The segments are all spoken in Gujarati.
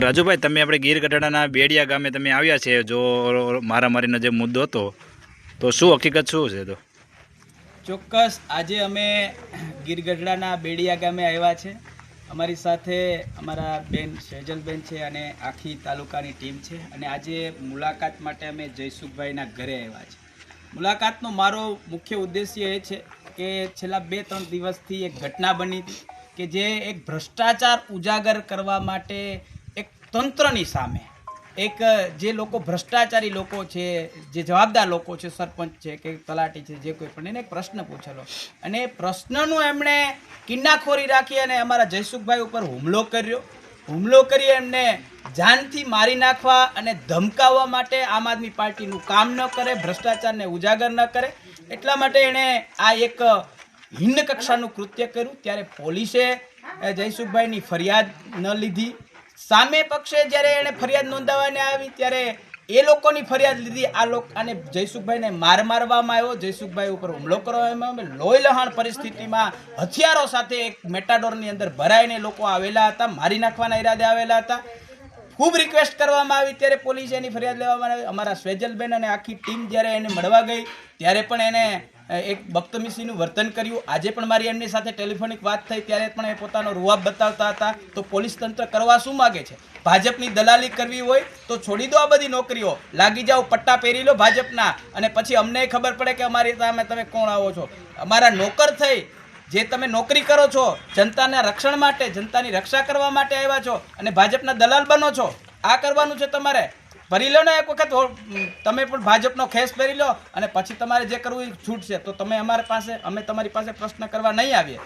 રાજુભાઈ, તમે આપણે ગીર ગઢડાના બેડિયા ગામે તમે આવ્યા છે, જો મારામારીનો જે મુદ્દો હતો, તો શું હકીકત શું છે? તો ચોક્કસ આજે અમે ગીર ગઢડાના બેડિયા ગામે આવ્યા છે. અમારી સાથે અમારા બેન સેજલબેન છે અને આખી તાલુકાની ટીમ છે. અને આજે મુલાકાત માટે અમે જયસુખભાઈના ઘરે આવ્યા છે. મુલાકાતનો મારો મુખ્ય ઉદ્દેશ્ય એ છે કે છેલ્લા 2-3 દિવસથી એક ઘટના બની હતી કે જે એક ભ્રષ્ટાચાર ઉજાગર કરવા માટે એક તંત્રની સામે એક જે લોકો ભ્રષ્ટાચારી લોકો છે, જે જવાબદાર લોકો છે, સરપંચ છે કે તલાટી છે, જે કોઈ પણ એને એક પ્રશ્ન પૂછેલો અને એ પ્રશ્નનું એમણે કિન્નાખોરી રાખી અને અમારા જયસુખભાઈ ઉપર હુમલો કરી એમને જાનથી મારી નાખવા અને ધમકાવવા માટે આમ આદમી પાર્ટીનું કામ ન કરે, ભ્રષ્ટાચારને ઉજાગર ન કરે, એટલા માટે એણે આ એક હિન્દ કક્ષાનું કૃત્ય કર્યું. ત્યારે પોલીસે જયસુખભાઈની ફરિયાદ ન લીધી. સામે પક્ષે જ્યારે એણે ફરિયાદ નોંધાવવાને આવી ત્યારે એ લોકોની ફરિયાદ લીધી. આને જયસુખભાઈને મારવામાં આવ્યો, જયસુખભાઈ ઉપર હુમલો કરવામાં આવ્યો. લોહીલહાણ પરિસ્થિતિમાં હથિયારો સાથે એક મેટાડોરની અંદર ભરાઈને લોકો આવેલા હતા, મારી નાખવાના ઈરાદે આવેલા હતા. ખૂબ રિક્વેસ્ટ કરવામાં આવી ત્યારે પોલીસે એની ફરિયાદ લેવામાં આવી. અમારા સ્વેજલબેન અને આખી ટીમ જ્યારે એને મળવા ગઈ ત્યારે પણ એને એક બદતમીજીનું વર્તન કર્યું. આજે પણ મારી એમની સાથે ટેલિફોનિક વાત થઈ ત્યારે પણ એ પોતાનો રૂઆબ બતાવતા હતા. તો પોલીસ તંત્ર કરવા શું માગે છે? ભાજપની દલાલી કરવી હોય તો છોડી દો આ બધી નોકરીઓ, લાગી જાઓ, પટ્ટા પહેરી લો ભાજપના, અને પછી અમને ખબર પડે કે અમારી સામે તમે કોણ આવો છો. અમારા નોકર થઈ જે તમે નોકરી કરો છો, જનતાના રક્ષણ માટે, જનતાની રક્ષા કરવા માટે આવ્યા છો અને ભાજપના દલાલ બનો છો. આ કરવાનું છે તમારે. ભરી લો ને એક વખત, તમે પણ ભાજપનો ખેસ પહેરી લો અને પછી તમારે જે કરવું એ છૂટશે. તો તમે અમે તમારી પાસે પ્રશ્ન કરવા નહીં આવીએ.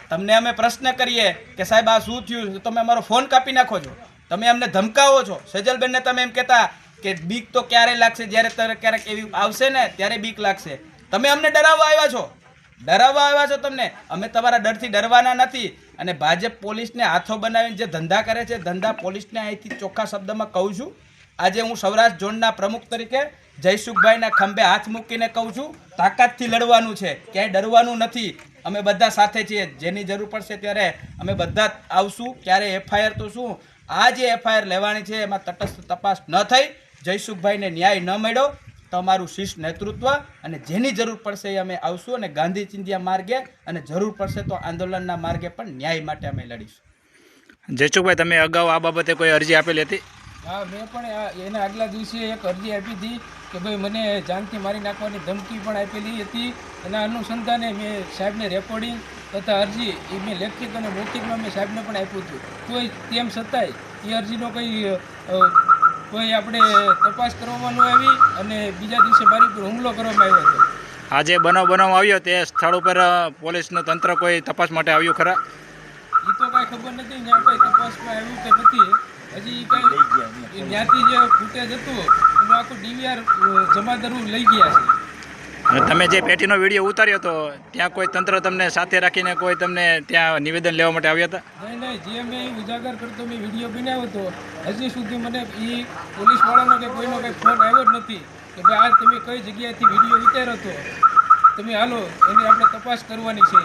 તમને અમે પ્રશ્ન કરીએ કે સાહેબ આ શું થયું, તો તમે અમારો ફોન કાપી નાખો છો, તમે અમને ધમકાવો છો. સેજલબેનને તમે એમ કહેતા કે બીક તો ક્યારે લાગશે, જ્યારે ક્યારેક એવી આવશે ને ત્યારે બીક લાગશે. તમે અમને ડરાવવા આવ્યા છો. તમને અમે તમારા ડરથી ડરવાના નથી. અને ભાજપ પોલીસને હાથો બનાવીને જે ધંધા કરે છે, ધંધા પોલીસને અહીંથી ચોખ્ખા શબ્દમાં કહું છું. આજે હું સૌરાષ્ટ્ર ઝોનના પ્રમુખ તરીકે જયસુખભાઈના ખંભે હાથ મૂકીને કહું છું, તાકાતથી લડવાનું છે, ક્યાંય ડરવાનું નથી. અમે બધા સાથે છીએ. જેની જરૂર પડશે ત્યારે અમે બધા આવશું. ક્યારે એફઆઈઆર તો શું, આ જે એફઆઈઆર લેવાની છે એમાં તટસ્થ તપાસ ન થઈ, જયસુખભાઈને ન્યાય ન મળ્યો, તમારું શીર્ષ નેતૃત્વ અને જેની જરૂર પડશે એ અમે આવશું. અને ગાંધી ચિંધ્યા માર્ગે અને જરૂર પડશે તો આંદોલનના માર્ગે પણ ન્યાય માટે અમે લડીશું. જયસુખભાઈ, તમે અગાઉ આ બાબતે કોઈ અરજી આપેલી હતી? હા, મેં પણ એના આગલા દિવસે એક અરજી આપી હતી કે ભાઈ મને જાનથી મારી નાખવાની ધમકી પણ આપેલી હતી. એના અનુસંધાને મેં સાહેબને રેકોર્ડિંગ તથા અરજી એ મેં લેખિત અને મૌખિકમાં મેં સાહેબને પણ આપ્યું હતું. તોય તેમ છતાંય એ અરજીનો કોઈ આપણે તપાસ કરવામાં ન આવી અને બીજા દિવસે મારી ઉપર હુમલો કરવામાં આવ્યો હતો. આજે બનાવવામાં આવ્યો તે સ્થળ ઉપર પોલીસનું તંત્ર કોઈ તપાસ માટે આવ્યું ખરા? એ તો કાંઈ ખબર નથી, ત્યાં કંઈ તપાસમાં આવ્યું કે નથી. હજી કંઈ ત્યાંથી જે ફૂટેજ હતું એનું આખું ડીવીઆર જમાદારો લઈ ગયા છે. અને તમે જે પેટીનો વિડીયો ઉતાર્યો હતો ત્યાં કોઈ તંત્ર તમને સાથે રાખીને કોઈ તમને ત્યાં નિવેદન લેવા માટે આવ્યા હતા? નહીં, જે મેં ઉજાગર કરતો મેં વિડીયો બનાવ્યો હતો, હજી સુધી મને એ પોલીસવાળાનો કે કોઈનો કંઈ ફોન આવ્યો જ નથી કે ભાઈ આ તમે કઈ જગ્યાએથી વિડીયો ઉતાર્યો હતો, તમે હાલો એની આપણે તપાસ કરવાની છે.